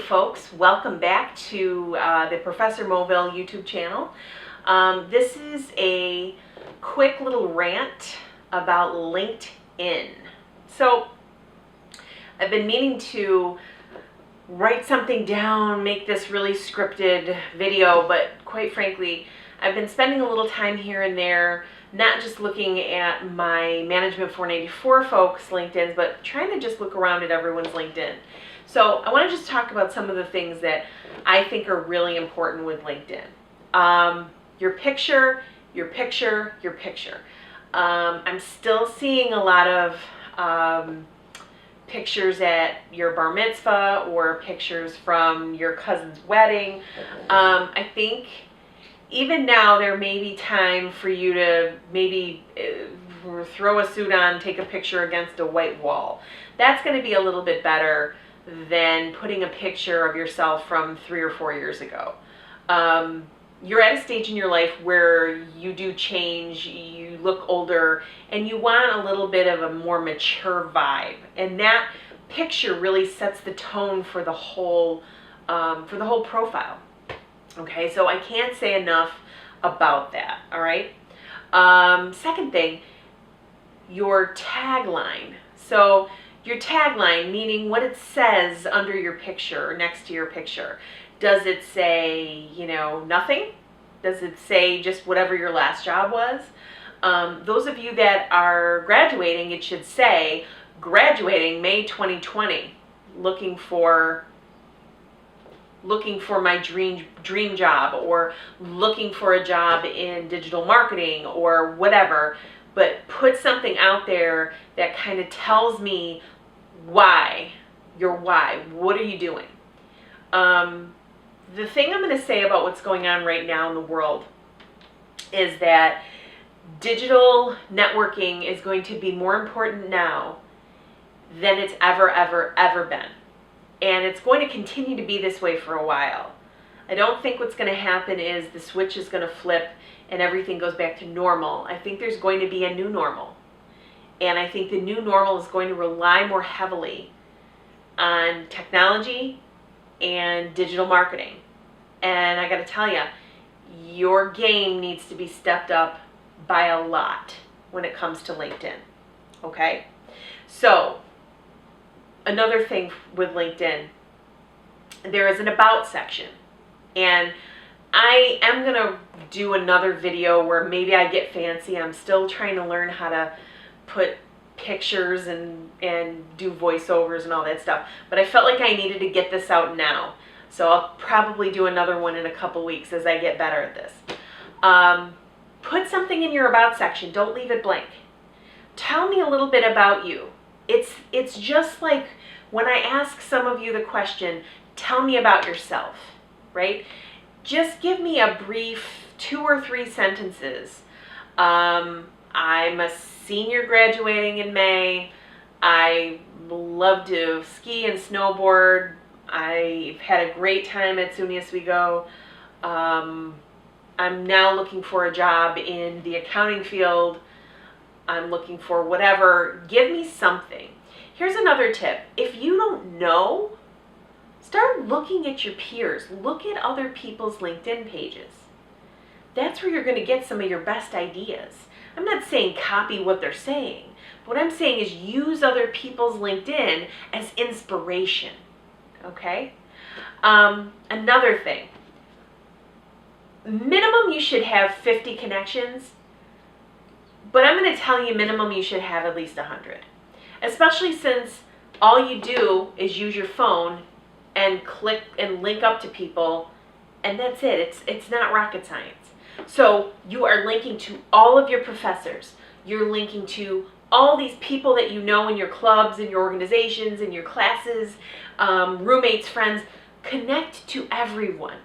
folks, welcome back to the Professor Moville YouTube channel. This is a quick little rant about LinkedIn. So I've been meaning to write something down, make this really scripted video, but quite frankly, I've been spending a little time here and there, not just looking at my Management 494 folks' LinkedIns, but trying to just look around at everyone's LinkedIn. So I want to just talk about some of the things that I think are really important with LinkedIn. Your picture, your picture, your picture. I'm still seeing a lot of pictures at your bar mitzvah or pictures from your cousin's wedding. I think even now there may be time for you to maybe throw a suit on, take a picture against a white wall. That's going to be a little bit better than putting a picture of yourself from 3 or 4 years ago. You're at a stage in your life where you do change, you look older, and you want a little bit of a more mature vibe. And that picture really sets the tone for the whole profile. Okay, so I can't say enough about that, all right? Second thing, your tagline. So your tagline, meaning what it says under your picture or next to your picture. Does it say, nothing? Does it say just whatever your last job was? Those of you that are graduating, it should say, graduating May 2020, looking for my dream job, or looking for a job in digital marketing or whatever, but put something out there that kind of tells me why, your why. What are you doing? The thing I'm going to say about what's going on right now in the world is that digital networking is going to be more important now than it's ever been. And it's going to continue to be this way for a while. I don't think what's going to happen is the switch is going to flip and everything goes back to normal. I think there's going to be a new normal. And I think the new normal is going to rely more heavily on technology and digital marketing. And I got to tell you, your game needs to be stepped up by a lot when it comes to LinkedIn. Okay? So, another thing with LinkedIn, there is an about section. And I am going to do another video where maybe I get fancy. I'm still trying to learn how to put pictures and do voiceovers and all that stuff. But I felt like I needed to get this out now. So I'll probably do another one in a couple weeks as I get better at this. Put something in your about section. Don't leave it blank. Tell me a little bit about you. It's just like when I ask some of you the question, tell me about yourself, right? Just give me a brief 2 or 3 sentences. I'm a senior graduating in May. I love to ski and snowboard. I've had a great time at SUNY Oswego. I'm now looking for a job in the accounting field. I'm looking for whatever. Give me something. Here's another tip. If you don't know, start looking at your peers. Look at other people's LinkedIn pages. That's where you're going to get some of your best ideas. I'm not saying copy what they're saying. What I'm saying is use other people's LinkedIn as inspiration. Okay? Another thing. Minimum you should have 50 connections, but I'm going to tell you minimum you should have at least 100. Especially since all you do is use your phone and click and link up to people, and that's it. It's not rocket science. So you are linking to all of your professors. You're linking to all these people that you know in your clubs, in your organizations, in your classes, roommates, friends. Connect to everyone.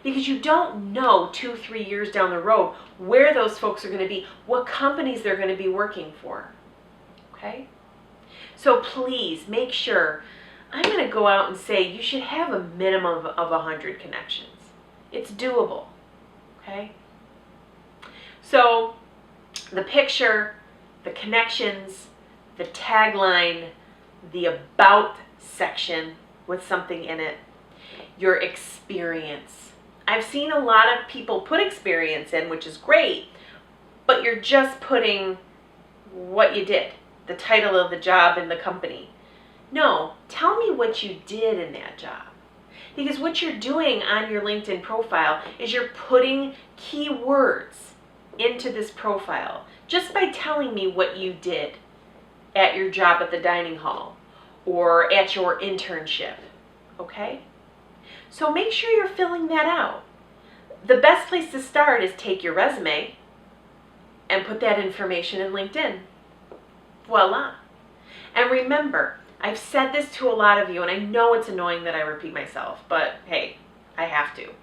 Because you don't know 2, 3 years down the road where those folks are going to be, what companies they're going to be working for. Okay? So please make sure, I'm going to go out and say you should have a minimum of 100 connections. It's doable. Okay? So the picture, the connections, the tagline, the about section with something in it. your experience. I've seen a lot of people put experience in, which is great, but you're just putting what you did, the title of the job in the company. No, tell me what you did in that job. Because what you're doing on your LinkedIn profile is you're putting keywords into this profile just by telling me what you did at your job at the dining hall or at your internship, okay? So make sure you're filling that out. The best place to start is take your resume and put that information in LinkedIn. Voila. And remember, I've said this to a lot of you, and I know it's annoying that I repeat myself, but hey, I have to.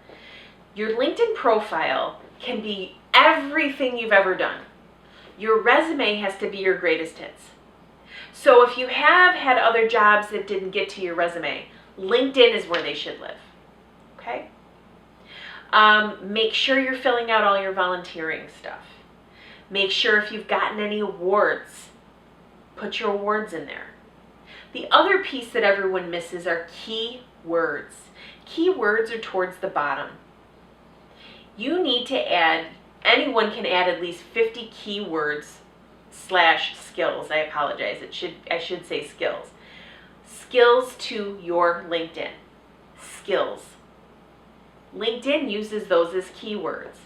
Your LinkedIn profile can be everything you've ever done. Your resume has to be your greatest hits. So if you have had other jobs that didn't get to your resume, LinkedIn is where they should live, okay? Make sure you're filling out all your volunteering stuff. Make sure if you've gotten any awards, put your awards in there. The other piece that everyone misses are keywords. Keywords are towards the bottom. You need to add, anyone can add at least 50 keywords / skills. I apologize. I should say skills. Skills to your LinkedIn. Skills. LinkedIn uses those as keywords.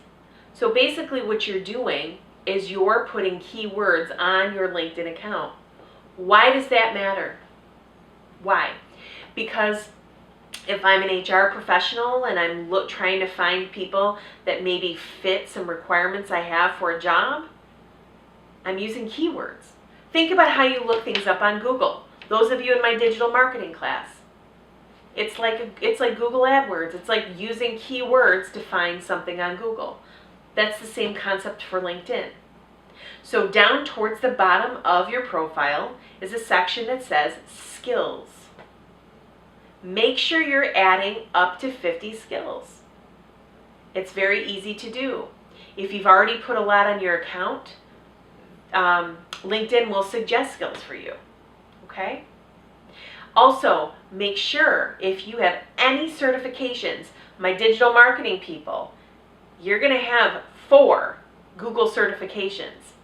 So basically what you're doing is you're putting keywords on your LinkedIn account. Why does that matter? Why? Because if I'm an HR professional and I'm trying to find people that maybe fit some requirements I have for a job, I'm using keywords. Think about how you look things up on Google. Those of you in my digital marketing class, it's like Google AdWords. It's like using keywords to find something on Google. That's the same concept for LinkedIn. So down towards the bottom of your profile is a section that says skills. Make sure you're adding up to 50 skills. It's very easy to do. If you've already put a lot on your account, LinkedIn will suggest skills for you, okay? Also, make sure if you have any certifications, my digital marketing people, you're going to have 4 Google certifications.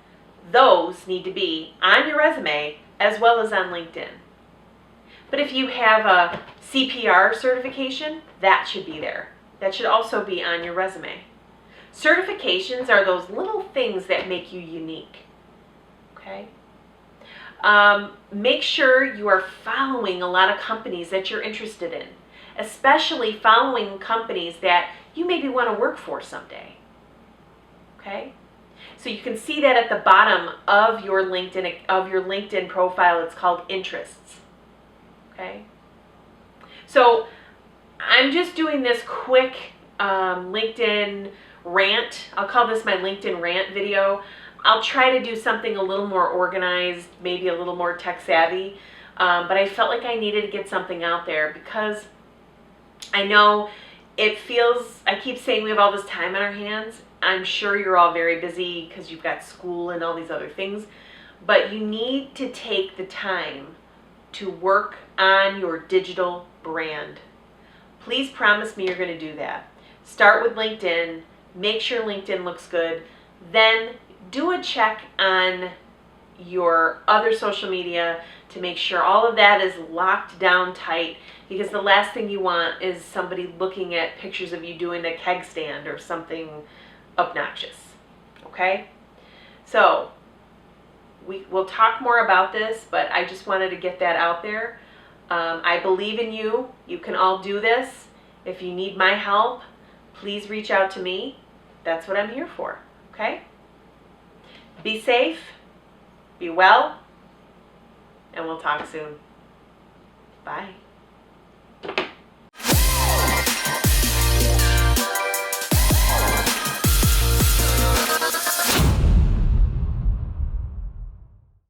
Those need to be on your resume as well as on LinkedIn. But if you have a CPR certification, that should be there. That should also be on your resume. Certifications are those little things that make you unique. Okay? Make sure you are following a lot of companies that you're interested in, especially following companies that you maybe want to work for someday. Okay? So you can see that at the bottom of your LinkedIn profile. It's called interests. Okay? So I'm just doing this quick LinkedIn rant. I'll call this my LinkedIn rant video. I'll try to do something a little more organized, maybe a little more tech savvy, but I felt like I needed to get something out there because I know it feels, I keep saying we have all this time on our hands. I'm sure you're all very busy because you've got school and all these other things, but you need to take the time to work on your digital brand. Please promise me you're going to do that. Start with LinkedIn, make sure LinkedIn looks good, then do a check on your other social media to make sure all of that is locked down tight, because the last thing you want is somebody looking at pictures of you doing a keg stand or something obnoxious. Okay? So we'll talk more about this, but I just wanted to get that out there. I believe in you. You can all do this. If you need my help, please reach out to me. That's what I'm here for. Okay? Be safe, be well, and we'll talk soon. Bye.